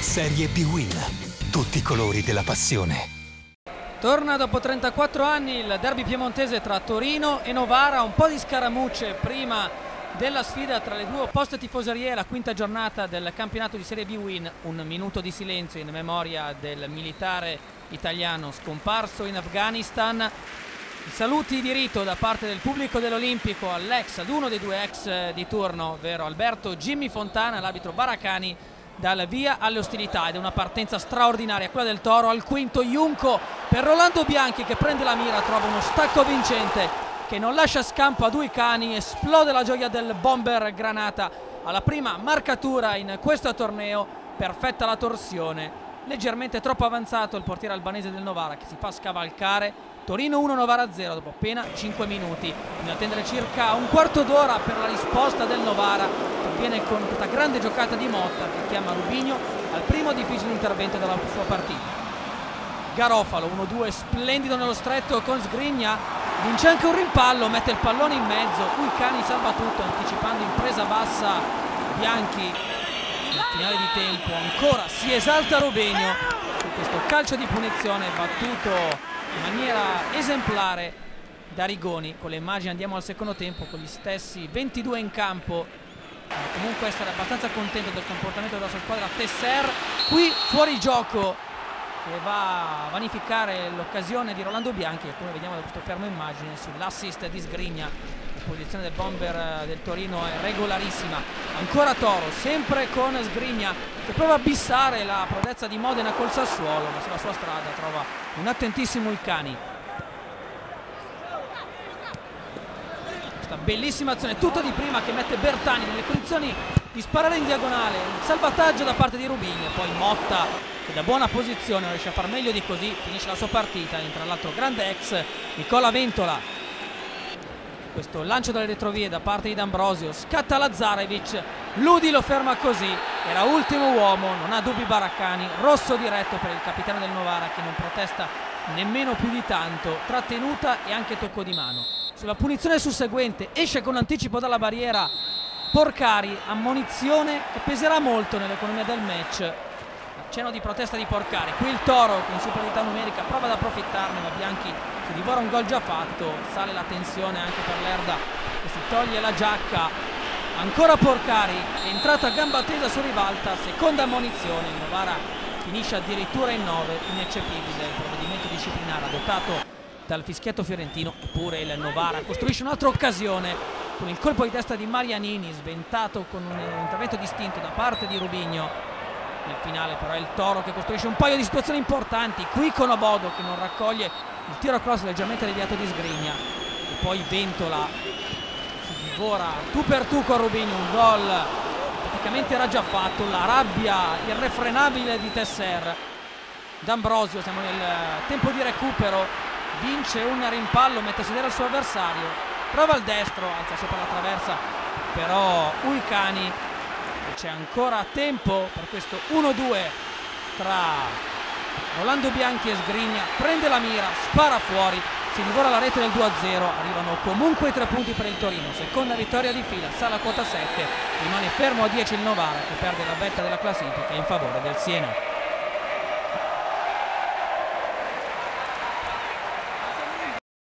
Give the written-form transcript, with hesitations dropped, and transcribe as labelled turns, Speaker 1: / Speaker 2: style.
Speaker 1: Serie B-Win. Tutti i colori della passione.
Speaker 2: Torna dopo 34 anni il derby piemontese tra Torino e Novara, un po' di scaramucce prima della sfida tra le due opposte tifoserie, la quinta giornata del campionato di Serie B-Win. Un minuto di silenzio in memoria del militare italiano scomparso in Afghanistan. I saluti di rito da parte del pubblico dell'Olimpico ad uno dei due ex di turno, ovvero Alberto Jimmy Fontana, l'arbitro Baracani, dal via alle ostilità, ed è una partenza straordinaria quella del Toro. Al quinto Junco per Rolando Bianchi, che prende la mira, trova uno stacco vincente che non lascia scampo a due cani. Esplode la gioia del bomber Granata alla prima marcatura in questo torneo. Perfetta la torsione, leggermente troppo avanzato il portiere albanese del Novara, che si fa scavalcare. Torino 1, Novara 0 dopo appena 5 minuti. Bisogna attendere circa un quarto d'ora per la risposta del Novara, che viene con questa grande giocata di Motta, che chiama Rubigno al primo difficile intervento della sua partita. Garofalo 1-2, splendido nello stretto con Sgrigna, vince anche un rimpallo, mette il pallone in mezzo. Uicani salva tutto anticipando in presa bassa Bianchi. Nel finale di tempo ancora si esalta Rubigno su questo calcio di punizione battuto in maniera esemplare da Rigoni. Con le immagini andiamo al secondo tempo con gli stessi 22 in campo. Comunque essere abbastanza contento del comportamento della sua squadra. Tesser qui fuori gioco, che va a vanificare l'occasione di Rolando Bianchi, e come vediamo da questo fermo immagine sull'assist di Sgrigna. La posizione del bomber del Torino è regolarissima. Ancora Toro, sempre con Sgrigna, che prova a bissare la prodezza di Modena col Sassuolo, ma sulla sua strada trova un attentissimo Uicani. Questa bellissima azione, tutta di prima, che mette Bertani nelle condizioni di sparare in diagonale. Il salvataggio da parte di Rubigno, poi Motta, che da buona posizione non riesce a far meglio di così, finisce la sua partita. Entra l'altro grande ex, Nicola Ventola. Questo lancio dalle retrovie da parte di D'Ambrosio, scatta Lazarevic, Ludi lo ferma così, era ultimo uomo, non ha dubbi Baracani. Rosso diretto per il capitano del Novara, che non protesta nemmeno più di tanto, trattenuta e anche tocco di mano. Sulla punizione susseguente esce con anticipo dalla barriera Porcari, ammonizione che peserà molto nell'economia del match. Accenno di protesta di Porcari, qui il Toro in superiorità numerica prova ad approfittarne, ma Bianchi si divora un gol già fatto. Sale la tensione anche per Lerda, che si toglie la giacca. Ancora Porcari, è entrato a gamba tesa su ribalta, seconda ammonizione. Il Novara finisce addirittura in 9, ineccepibile il provvedimento disciplinare adottato dal fischietto fiorentino. Eppure il Novara costruisce un'altra occasione con il colpo di testa di Marianini, sventato con un intervento distinto da parte di Rubigno. Nel finale però è il Toro che costruisce un paio di situazioni importanti, qui con Obodo che non raccoglie il tiro a cross leggermente deviato di Sgrigna, e poi Ventola si divora tu per tu con Rubigno. Un gol praticamente era già fatto, la rabbia irrefrenabile di Tesser. D'Ambrosio, siamo nel tempo di recupero, vince un rimpallo, mette a sedere il suo avversario, prova il destro, alza sopra la traversa però Uicani. C'è ancora tempo per questo 1-2 tra Rolando Bianchi e Sgrigna. Prende la mira, spara fuori, si divora la rete del 2-0. Arrivano comunque i 3 punti per il Torino, seconda vittoria di fila, sale a quota 7. Rimane fermo a 10 il Novara, che perde la vetta della classifica in favore del Siena.